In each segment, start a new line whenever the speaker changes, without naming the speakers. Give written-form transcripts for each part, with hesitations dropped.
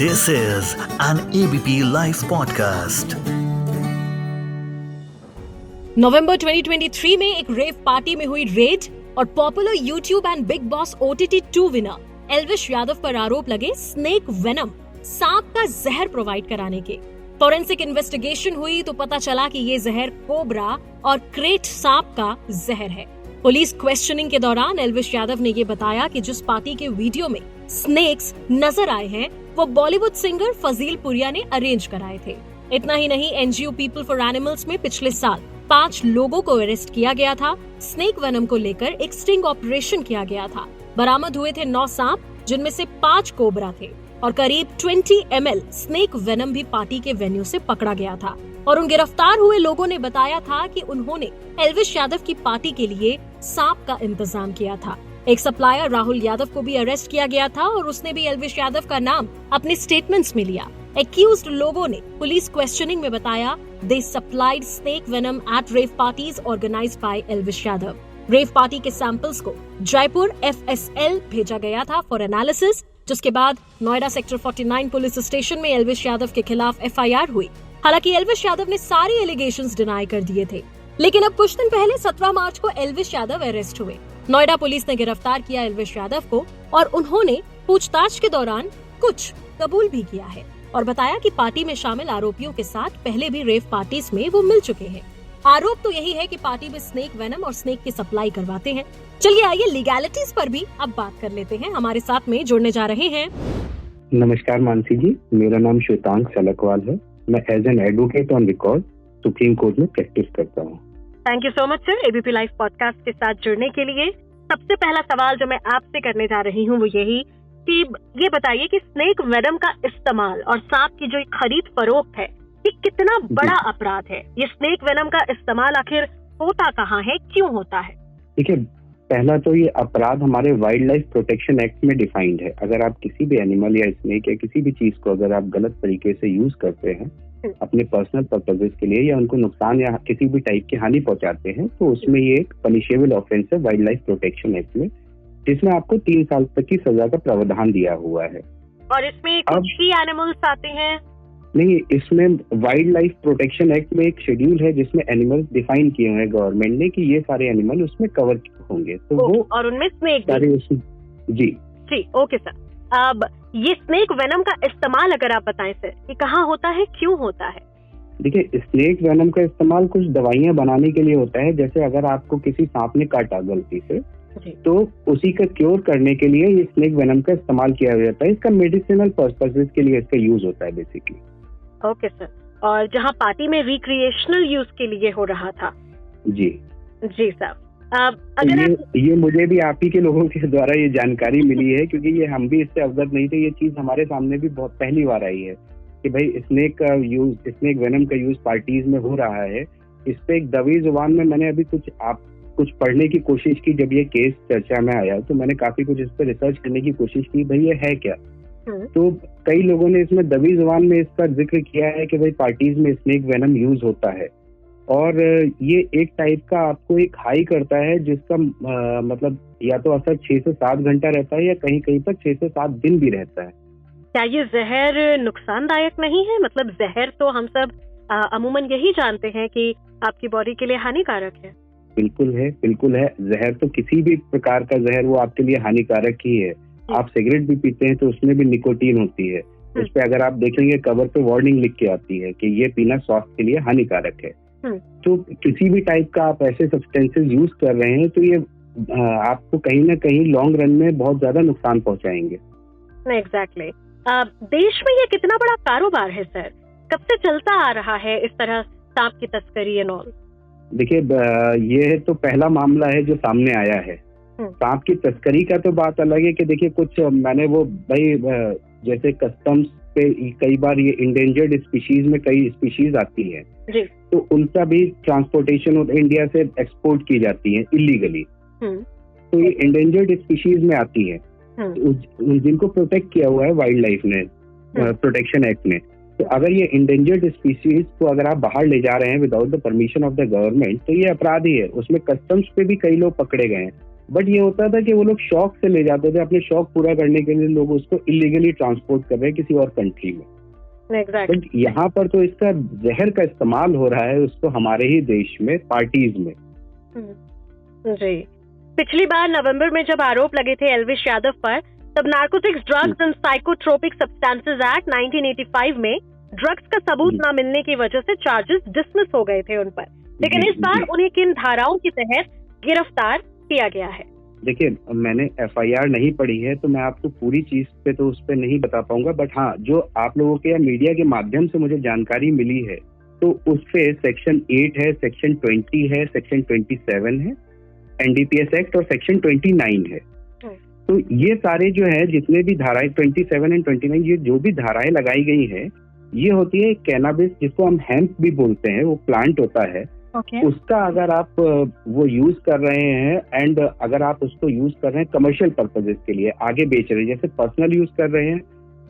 This is an ABP Life podcast.
नवंबर 2023 में एक rave party में हुई रेड और popular YouTube and big boss OTT 2 winner Elvish Yadav पर आरोप लगे स्नेक वेनम सांप का जहर प्रोवाइड कराने के। फॉरेंसिक इन्वेस्टिगेशन हुई तो पता चला कि ये जहर कोबरा और क्रेट सांप का जहर है। पुलिस क्वेश्चनिंग के दौरान एल्विश यादव ने ये बताया कि जिस पार्टी के वीडियो में स्नेक्स नजर आए हैं वो बॉलीवुड सिंगर फजील पुरिया ने अरेंज कराए थे। इतना ही नहीं, NGO पीपल फॉर एनिमल्स में पिछले साल 5 लोगों को अरेस्ट किया गया था। स्नेक वेनम को लेकर एक स्टिंग ऑपरेशन किया गया था। बरामद हुए थे 9 सांप, जिनमें से 5 कोबरा थे और करीब 20 ml स्नेक वेनम भी पार्टी के वेन्यू से पकड़ा गया था। और उन गिरफ्तार हुए लोगों ने बताया था कि उन्होंने एल्विश यादव की पार्टी के लिए सांप का इंतजाम किया था। एक सप्लायर राहुल यादव को भी अरेस्ट किया गया था और उसने भी एल्विश यादव का नाम अपने स्टेटमेंट्स में लिया। एक्यूज्ड लोगों ने पुलिस क्वेश्चनिंग में बताया they supplied snake venom at rave parties organized by Elvish Yadav. Rave party के सैंपल्स को जयपुर FSL भेजा गया था फॉर एनालिसिस, जिसके बाद नोएडा सेक्टर 49 पुलिस स्टेशन में एल्विश यादव के खिलाफ FIR हुई। हालांकि एल्विश यादव ने सारे एलिगेशंस डिनाई कर दिए थे, लेकिन अब कुछ दिन पहले 17 मार्च को एल्विश यादव अरेस्ट हुए। नोएडा पुलिस ने गिरफ्तार किया एल्विश यादव को और उन्होंने पूछताछ के दौरान कुछ कबूल भी किया है और बताया कि पार्टी में शामिल आरोपियों के साथ पहले भी रेव पार्टीज में वो मिल चुके हैं। आरोप तो यही है कि पार्टी में स्नेक वेनम और स्नेक की सप्लाई करवाते हैं। चलिए आइए लीगैलिटीज पर भी अब बात कर लेते हैं। हमारे साथ में जुड़ने जा रहे हैं।
नमस्कार मानसी जी, मेरा नाम श्वेतांक सलकवाल है। मैं as an advocate on record Supreme Court में प्रैक्टिस करता हूँ।
Thank you so much sir ABP live podcast के साथ जुड़ने के लिए। सबसे पहला सवाल जो मैं आपसे करने जा रही हूँ वो यही कि ये बताइए कि स्नेक वेनम का इस्तेमाल और सांप की जो खरीद फरोख्त है ये कितना बड़ा अपराध है? ये स्नेक वेनम का इस्तेमाल आखिर होता कहाँ है, क्यों होता है?
देखिए, पहला तो ये अपराध हमारे वाइल्ड लाइफ प्रोटेक्शन एक्ट में डिफाइंड है। अगर आप किसी भी एनिमल या स्नेक या किसी भी चीज को अगर आप गलत तरीके से यूज करते हैं अपने पर्सनल पर्पसेस के लिए या उनको नुकसान या किसी भी टाइप की हानि पहुंचाते हैं तो उसमें ये एक पनिशेबल ऑफेंस है वाइल्ड लाइफ प्रोटेक्शन एक्ट में, जिसमें आपको 3 साल तक की सजा का प्रावधान दिया हुआ है।
और इसमें कुछ ही एनिमल्स आते हैं?
नहीं, इसमें वाइल्ड लाइफ प्रोटेक्शन एक्ट में एक शेड्यूल है जिसमें एनिमल्स डिफाइन किए हुए हैं गवर्नमेंट ने कि ये सारे एनिमल उसमें कवर होंगे। तो वो
और उनमें स्नेक
सारे जी
ओके सर। अब ये स्नेक वेनम का इस्तेमाल अगर आप बताएं सर, ये कहाँ होता है, क्यों होता है?
देखिए, स्नेक वेनम का इस्तेमाल कुछ दवाइयां बनाने के लिए होता है। जैसे अगर आपको किसी सांप ने काटा गलती से तो उसी का क्योर करने के लिए ये स्नेक वेनम का इस्तेमाल किया जाता है। इसका मेडिसिनल पर्पसेस के लिए इसका यूज होता है बेसिकली।
Okay sir. और जहाँ पार्टी में रिक्रिएशनल यूज के लिए हो रहा था? जी सर। अगर
ये मुझे भी आप ही के लोगों के द्वारा ये जानकारी मिली है, क्योंकि ये हम भी इससे अवगत नहीं थे। ये चीज हमारे सामने भी बहुत पहली बार आई है कि भाई स्नेक वेनम का यूज पार्टीज में हो रहा है। इस पे एक दबी जुबान में मैंने अभी कुछ पढ़ने की कोशिश की। जब ये केस चर्चा में आया तो मैंने काफी कुछ इस पे रिसर्च करने की कोशिश की, भाई ये है क्या। तो कई लोगों ने इसमें दबी जुबान में इसका जिक्र किया है कि भाई पार्टीज में स्नेक वेनम यूज होता है और ये एक टाइप का आपको एक हाई करता है जिसका मतलब या तो असर 6 से 7 घंटा रहता है या कहीं कहीं पर 6 से 7 दिन भी रहता है।
क्या ये जहर नुकसानदायक नहीं है? मतलब जहर तो हम सब अमूमन यही जानते हैं कि आपकी बॉडी के लिए हानिकारक है।
बिल्कुल है। जहर तो किसी भी प्रकार का जहर वो आपके लिए हानिकारक ही है। आप सिगरेट भी पीते हैं तो उसमें भी निकोटीन होती है। उस पे अगर आप देखेंगे कवर पे वार्निंग लिख के आती है कि ये पीना स्वास्थ्य के लिए हानिकारक है। तो किसी भी टाइप का आप ऐसे सब्सटेंसेस यूज कर रहे हैं तो ये आपको कहीं ना कहीं लॉन्ग रन में बहुत ज्यादा नुकसान पहुंचाएंगे।
एग्जैक्टली। देश में ये कितना बड़ा कारोबार है सर? कब से चलता आ रहा है इस तरह सांप की तस्करी एंड ऑल?
देखिए, ये तो पहला मामला है जो सामने आया है। सांप की तस्करी का तो बात अलग है कि देखिए कुछ मैंने वो भाई जैसे कस्टम्स पे कई बार ये इंडेंजर्ड स्पीशीज में कई स्पीशीज आती है तो उनका भी ट्रांसपोर्टेशन इंडिया से एक्सपोर्ट की जाती है इलीगली। तो ये इंडेंजर्ड स्पीशीज में आती है जिनको प्रोटेक्ट किया हुआ है वाइल्ड लाइफ ने प्रोटेक्शन एक्ट में। तो अगर ये इंडेंजर्ड स्पीशीज को अगर आप बाहर ले जा रहे हैं without the permission of the government तो ये अपराध ही है। उसमें कस्टम्स पे भी कई लोग पकड़े गए हैं। बट ये होता था कि वो लोग शौक से ले जाते थे, अपने शौक पूरा करने के लिए लोग उसको इलीगली ट्रांसपोर्ट कर रहे हैं किसी और कंट्री में।
एग्जैक्टली।
बट यहाँ पर तो इसका जहर का इस्तेमाल हो रहा है उसको हमारे ही देश में पार्टीज में।
जी, पिछली बार नवंबर में जब आरोप लगे थे एल्विश यादव पर, तब narcotics, drugs and psychotropic substances act 1985 में ड्रग्स का सबूत न मिलने की वजह से चार्जेस डिसमिस हो गए थे उन पर, लेकिन इस बार उन्हें किन धाराओं के तहत गिरफ्तार किया गया है?
देखिए, मैंने एफआईआर नहीं पढ़ी है तो मैं आपको पूरी चीज पे तो उस पे नहीं बता पाऊंगा, बट हाँ, जो आप लोगों के या मीडिया के माध्यम से मुझे जानकारी मिली है तो उस पे सेक्शन 8 है, सेक्शन 20 है, सेक्शन 27 है एनडीपीएस एक्ट और सेक्शन 29 है। तो ये सारे जो है जितने भी धाराएं 27 एंड 29, ये जो भी धाराएं लगाई गई है ये होती है कैनाबिस, जिसको हम हेम्प भी बोलते हैं, वो प्लांट होता है। उसका अगर आप वो यूज कर रहे हैं एंड अगर आप उसको यूज कर रहे हैं कमर्शियल पर्पजेस के लिए, आगे बेच रहे हैं, जैसे पर्सनल यूज कर रहे हैं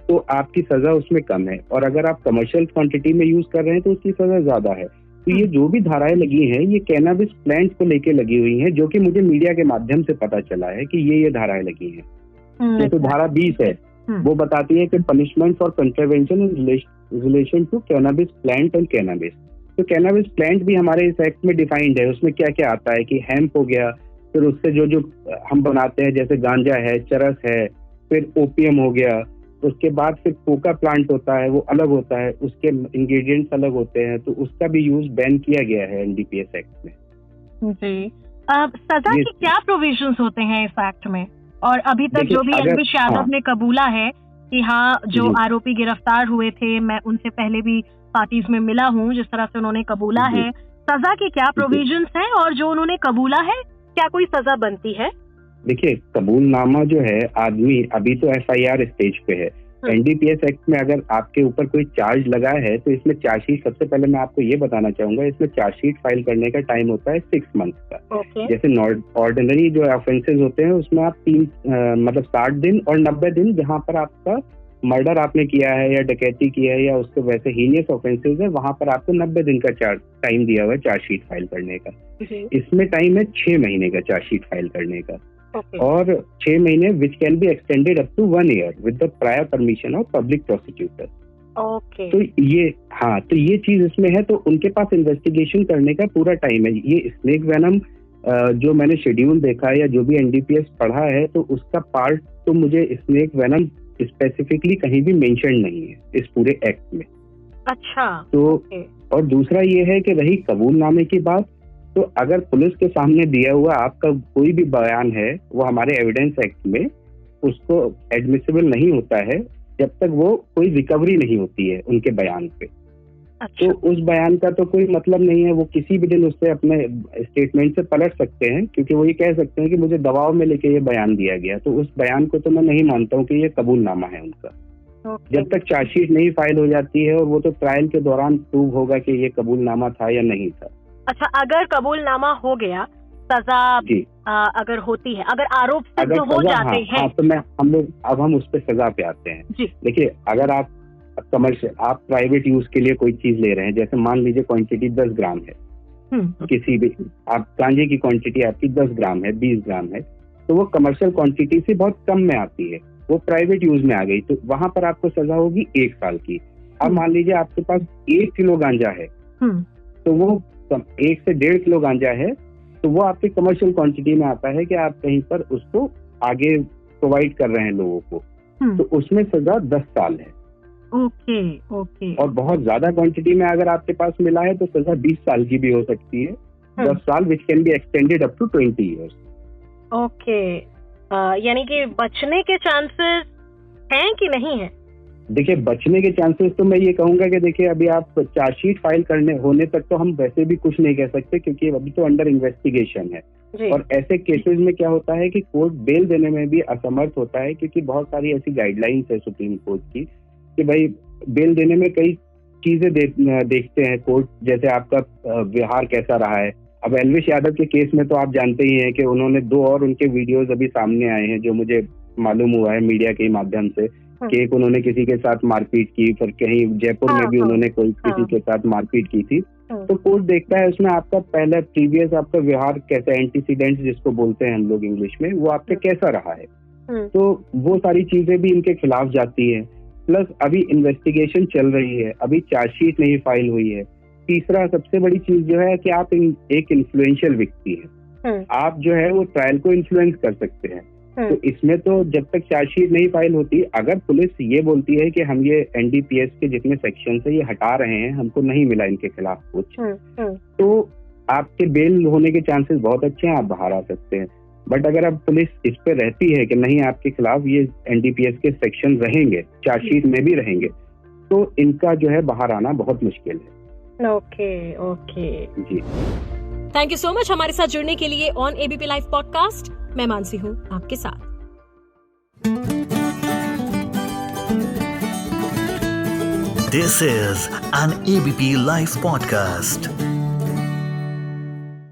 तो आपकी सजा उसमें कम है, और अगर आप कमर्शियल क्वांटिटी में यूज कर रहे हैं तो उसकी सजा ज्यादा है। तो ये जो भी धाराएं लगी हैं ये कैनाबिस प्लांट को लेके लगी हुई हैं, जो कि मुझे मीडिया के माध्यम से पता चला है कि ये धाराएं लगी हैं। जैसे धारा 20 है, वो बताती है कि punishment for contravention in relation to cannabis plant and cannabis. तो कैनाबिस प्लांट भी हमारे इस एक्ट में डिफाइंड है। उसमें क्या क्या आता है कि हेम्प हो गया, फिर उससे जो जो हम बनाते हैं जैसे गांजा है, चरस है, फिर ओपियम हो गया, उसके बाद फिर कोका प्लांट होता है, वो अलग होता है, उसके इंग्रेडिएंट्स अलग होते हैं, तो उसका भी यूज बैन किया गया है एनडीपीएस एक्ट में।
जी, सजा के क्या प्रोविजंस होते हैं इस एक्ट में? और अभी तक जो भी एल्विश यादव ने कबूला है कि हाँ, जो आरोपी गिरफ्तार हुए थे, मैं उनसे पहले भी पार्टीज में मिला हूँ, जिस तरह से उन्होंने कबूला है, सजा के क्या प्रोविजंस हैं और जो उन्होंने कबूला है क्या कोई सजा बनती है?
देखिए, कबूलनामा जो है, आदमी अभी तो एफआईआर स्टेज पे है। एनडीपीएस एक्ट में अगर आपके ऊपर कोई चार्ज लगा है तो इसमें चार्जशीट, सबसे पहले मैं आपको ये बताना चाहूंगा, इसमें चार्जशीट फाइल करने का टाइम होता है 6 मंथ का। जैसे ऑर्डिनरी जो ऑफेंसेस होते हैं उसमें आप 60 दिन और 90 दिन, जहाँ पर आपका मर्डर आपने किया है या डकैती किया है या उसके वैसे हीनियस ऑफेंसेस है, वहां पर आपको 90 दिन का टाइम दिया हुआ है चार्जशीट फाइल करने का। इसमें टाइम है 6 महीने का चार्जशीट फाइल करने का। और 6 महीने which can be extended up to 1 year with the prior permission of public prosecutor. तो ये चीज इसमें है। तो उनके पास इन्वेस्टिगेशन करने का पूरा टाइम है। ये स्नेक वेनम जो मैंने शेड्यूल देखा है या जो भी एनडीपीएस पढ़ा है, तो उसका पार्ट तो मुझे स्नेक वेनम स्पेसिफिकली कहीं भी मेंशन नहीं है इस पूरे एक्ट में।
अच्छा।
तो और दूसरा ये है कि रही कबूलनामे की बात, तो अगर पुलिस के सामने दिया हुआ आपका कोई भी बयान है, वो हमारे एविडेंस एक्ट में उसको एडमिसिबल नहीं होता है जब तक वो कोई रिकवरी नहीं होती है उनके बयान पे।
अच्छा।
तो उस बयान का तो कोई मतलब नहीं है, वो किसी भी दिन उससे अपने स्टेटमेंट से पलट सकते हैं, क्योंकि वो ये कह सकते हैं कि मुझे दबाव में लेके ये बयान दिया गया। तो उस बयान को तो मैं नहीं मानता हूँ कि ये कबूलनामा है उनका। जब तक चार्जशीट नहीं फाइल हो जाती है, और वो तो ट्रायल के दौरान प्रूव होगा कि ये कबूलनामा था या नहीं था।
अच्छा, अगर कबूलनामा हो गया, सजा अगर होती है, अगर आरोप सिद्ध हो जाते हैं,
तो हम उस पर सजा पे आते हैं। देखिए, अगर आप कमर्शियल, आप प्राइवेट यूज के लिए कोई चीज ले रहे हैं, जैसे मान लीजिए क्वांटिटी 10 ग्राम है, किसी भी आप गांजे की क्वांटिटी आपकी 10 ग्राम है, 20 ग्राम है, तो वो कमर्शियल क्वांटिटी से बहुत कम में आती है, वो प्राइवेट यूज में आ गई, तो वहां पर आपको सजा होगी 1 साल की। अब मान लीजिए आपके पास 1 किलो गांजा है, तो वो 1 से 1.5 किलो गांजा है, तो वो आपकी कमर्शियल क्वांटिटी में आता है कि आप कहीं पर उसको आगे प्रोवाइड कर रहे हैं लोगों को, तो उसमें सजा 10 साल है।
ओके।
और बहुत ज्यादा क्वांटिटी में अगर आपके पास मिला है तो सजा 20 साल की भी हो सकती है, 10 साल which can be extended up to 20 years।
Okay, यानी कि बचने के चांसेस हैं कि नहीं है?
देखिए, बचने के चांसेस तो मैं ये कहूंगा कि देखिए, अभी आप चार्जशीट फाइल करने होने तक तो हम वैसे भी कुछ नहीं कह सकते, क्योंकि अभी तो अंडर इन्वेस्टिगेशन है। और ऐसे केसेस में क्या होता है कि कोर्ट बेल देने में भी असमर्थ होता है, क्योंकि बहुत सारी ऐसी गाइडलाइंस है सुप्रीम कोर्ट की कि भाई बेल देने में कई चीजें देखते हैं कोर्ट, जैसे आपका व्यवहार कैसा रहा है। अब एल्विश यादव के केस में तो आप जानते ही हैं कि उन्होंने 2 और उनके वीडियोस अभी सामने आए हैं, जो मुझे मालूम हुआ है मीडिया के माध्यम से, कि एक उन्होंने किसी के साथ मारपीट की, फिर कहीं जयपुर में भी उन्होंने किसी के साथ मारपीट की थी। तो कोर्ट देखता है उसमें आपका पहला प्रीवियस आपका व्यवहार कैसा, एंटीसीडेंट्स जिसको बोलते हैं हम लोग इंग्लिश में, वो आपका कैसा रहा है। तो वो सारी चीजें भी इनके खिलाफ जाती है। प्लस अभी इन्वेस्टिगेशन चल रही है, अभी चार्जशीट नहीं फाइल हुई है। तीसरा सबसे बड़ी चीज जो है कि आप एक इन्फ्लुएंशियल व्यक्ति है, आप जो है वो ट्रायल को इन्फ्लुएंस कर सकते हैं। तो इसमें तो जब तक चार्जशीट नहीं फाइल होती, अगर पुलिस ये बोलती है कि हम ये एनडीपीएस के जितने सेक्शन है ये हटा रहे हैं, हमको नहीं मिला इनके खिलाफ कुछ, तो आपके बेल होने के चांसेस बहुत अच्छे हैं, आप बाहर आ सकते हैं। बट अगर अब पुलिस इस पे रहती है कि नहीं आपके खिलाफ ये एनडीपीएस के सेक्शन रहेंगे, चार्जशीट में भी रहेंगे, तो इनका जो है बाहर आना बहुत मुश्किल है।
Okay
ji,
thank you so much हमारे साथ जुड़ने के लिए ऑन एबीपी लाइव पॉडकास्ट। मैं मानसी हूँ आपके साथ।
This is an ABP Live podcast.